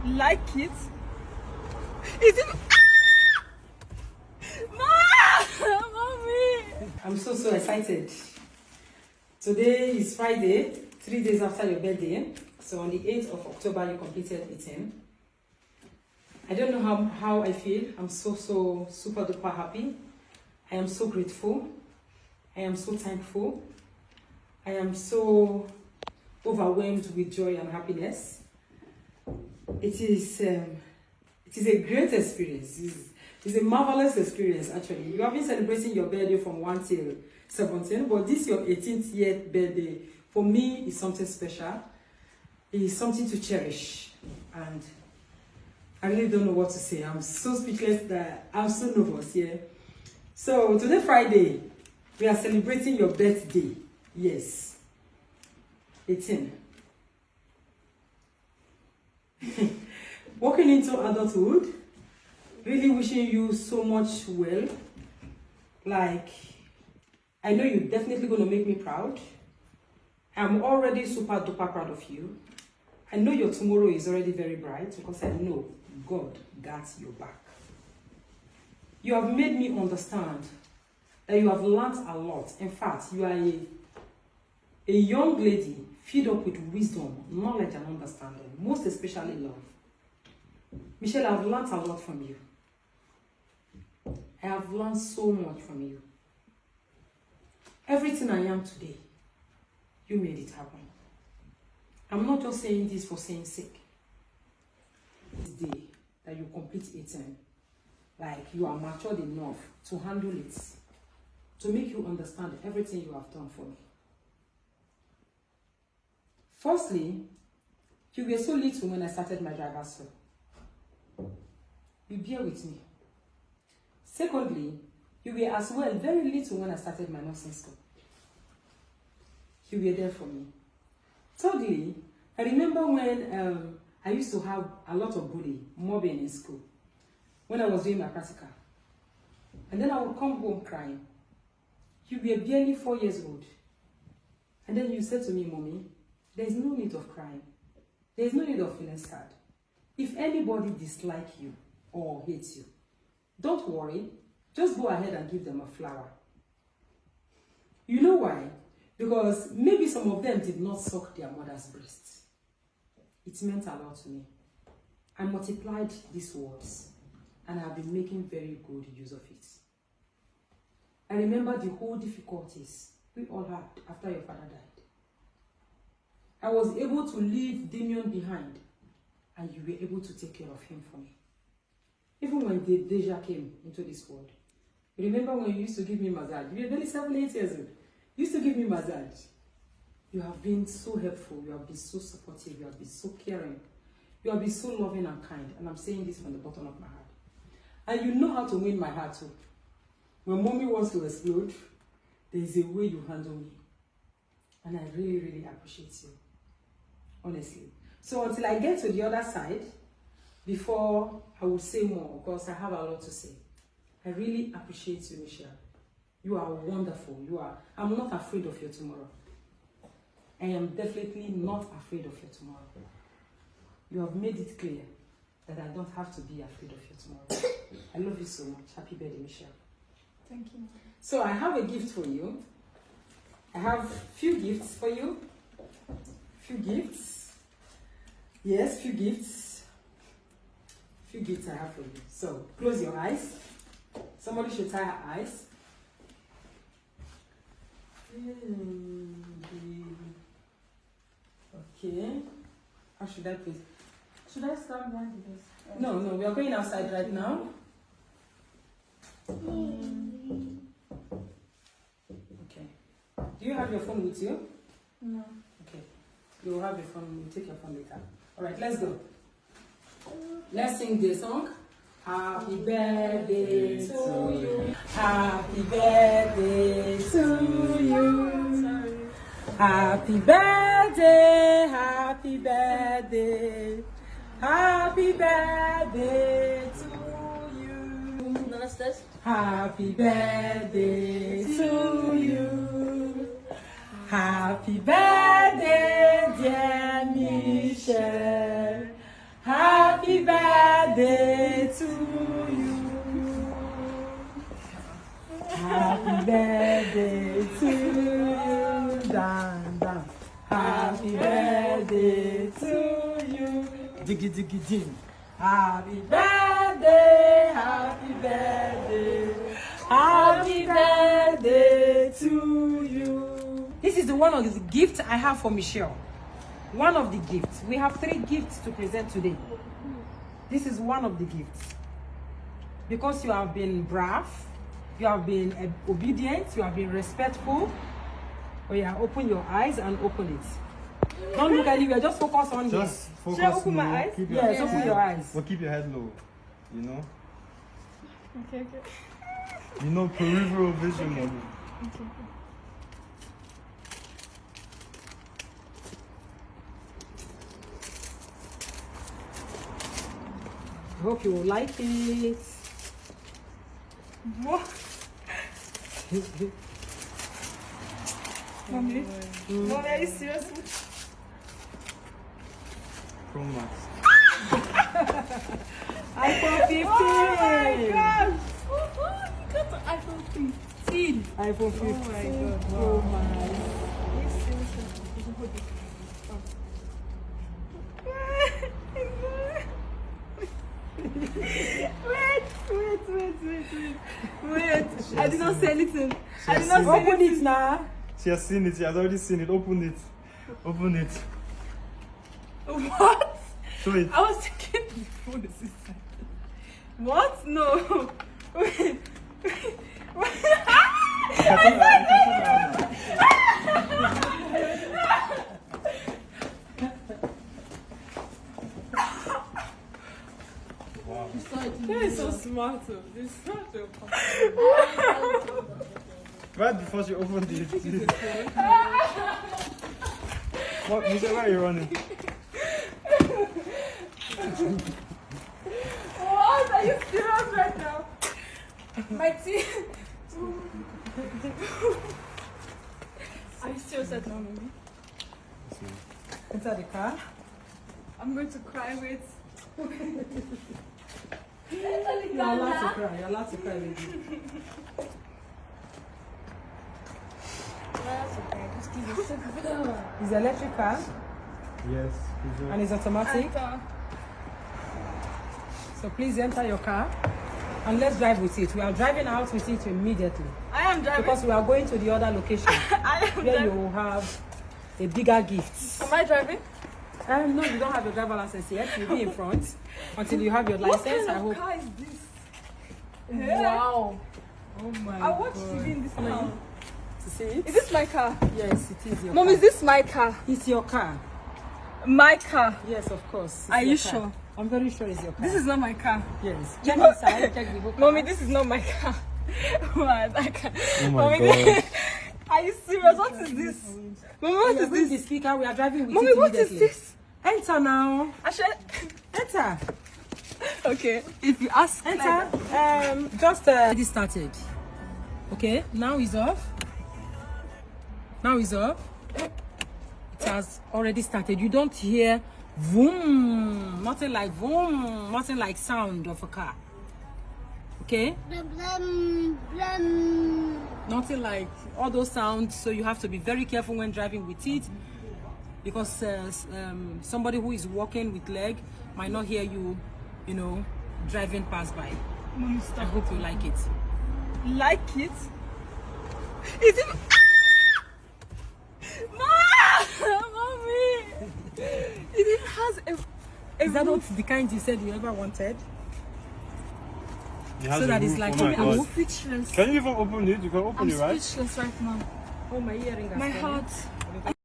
like it. Is it? Mommy! I'm so excited. Today is Friday, 3 days after your birthday. So on the 8th of October, you completed 18. I don't know how I feel. I'm so super duper happy. I am so grateful. I am so thankful. I am so overwhelmed with joy and happiness. It is a great experience. It's a marvelous experience, actually. You have been celebrating your birthday from 1 till 17, but this your 18th year birthday. For me, is something special. It is something to cherish. And I really don't know what to say. I'm so speechless that I'm so nervous, yeah. So today, Friday, we are celebrating your birthday. Yes. 18. Walking into adulthood, really wishing you so much well. Like, I know you're definitely going to make me proud. I'm already super duper proud of you. I know your tomorrow is already very bright because I know God got your back. You have made me understand that you have learned a lot. In fact, you are a young lady filled up with wisdom, knowledge, and understanding, most especially love. Michelle, I have learned a lot from you. I have learned so much from you. Everything I am today, you made it happen. I'm not just saying this for saying sake. This day that you complete 18, like you are matured enough to handle it, to make you understand everything you have done for me. Firstly, you were so little when I started my driver's school. You bear with me. Secondly, you were as well very little when I started my nursing school. You were there for me. Thirdly, I remember when I used to have a lot of bullying, mobbing in school, when I was doing my practical. And then I would come home crying. You were barely 4 years old. And then you said to me, Mommy, there's no need of crying. There's no need of feeling sad. If anybody dislikes you or hates you, don't worry. Just go ahead and give them a flower. You know why? Because maybe some of them did not suck their mother's breast. It meant a lot to me. I multiplied these words, and I have been making very good use of it. I remember the whole difficulties we all had after your father died. I was able to leave Damien behind, and you were able to take care of him for me. Even when Deja came into this world, remember when you used to give me massage? You were barely 7, 8 years old. You used to give me massage. You have been so helpful. You have been so supportive. You have been so caring. You have been so loving and kind. And I'm saying this from the bottom of my heart. And you know how to win my heart too. When Mommy wants to explode, there is a way you handle me. And I really appreciate you. Honestly. So until I get to the other side, before I will say more, because I have a lot to say. I really appreciate you, Michelle. You are wonderful. I'm not afraid of your tomorrow. I am definitely not afraid of your tomorrow. You have made it clear that I don't have to be afraid of your tomorrow. I love you so much. Happy birthday, Michelle. Thank you. So I have a gift for you. I have few gifts for you. Few gifts. Yes, few gifts. Few gifts I have for you. So close your eyes. Somebody should tie her eyes. Okay. How should I put? Should I stand behind this? No, we are going outside right now. Okay. Do you have your phone with you? No. Okay. You will have your phone. You take your phone later. All right, let's go. Let's sing the song. Happy birthday to you. Happy birthday to you. Sorry. Happy birthday, happy birthday. Happy birthday to you. No, that's this. Happy birthday to you. Happy birthday, dear Michelle. Happy Happy birthday to you. Happy birthday to you. Dan, dan. Happy birthday to you. Diggy, diggy, ding. Happy birthday, happy birthday, happy birthday to you. This is one of the gifts I have for Michelle. One of the gifts. We have 3 gifts to present today. This is one of the gifts. Because you have been brave, you have been obedient, you have been respectful. Oh yeah, open your eyes and open it. Don't look anywhere, just focus on here. Just focus. Should I open my eyes? Yes, open your eyes. But keep your head low, you know? Okay. You know, peripheral vision, Mabel. Okay. I hope you will like it. What? Mommy? Mommy, are you serious? Pro Max. iPhone 15. Oh my gosh! You got the iPhone 15. iPhone 15. Oh my god. Pro Max. Are you serious? Wait. I did not say anything. I did not say Open anything. it now. She has seen it, she has already seen it. Open it. Open it. What? Show it. I was thinking the phone is inside. What? No. Wait. Wow. You're so smart. This is not your Right before she opened it. What? Michelle, where are you running? What? Are you serious right now? My teeth. Are you serious right now, Mimi? Enter the car. I'm going to cry with. You're allowed to cry. You're allowed to cry with you. It's electric car Yes. and it's automatic. So please enter your car and let's drive with it. We are driving out with it immediately I am driving. because we are going to the other location I am where driving. you will have a bigger gift. Am I driving? No, you don't have your driver license yet. You'll be in front until you have your What license. kind I of hope. car is this? Wow. Oh my I watched God. TV in this car. To see it? Is this my car? Yes, it is your Mom, car. is this my car? It's your car. My car. Yes, of course. It's Are your you car. sure? I'm very sure it's your car. This is not my car. Yes. Check inside. Check the whole car. Mommy, this is not my car. What? I can't. Oh my Mommy, God. Are you serious? What is this? Mommy, what We are is bring the this? speaker. We are driving with Mommy, it what is immediately. this? Enter now. Actually, Enter. okay. If you ask, Enter. Just already started. Okay. Now is off. Now is off. It has already started. You don't hear vroom. Nothing like vroom. Nothing like sound of a car. Okay. Nothing like all those sounds. So you have to be very careful when driving with it, because somebody who is walking with leg might not hear you, you know, driving past by. Mommy, I stop. hope you like it. Like it? Is it? Mommy! It has a Is that not the kind you said you ever wanted? It has So a that it's roof. like Oh my a I'm God. speechless. Can you even open it? You can open I'm it, right? speechless right now. Oh, my earring. has My fallen. heart.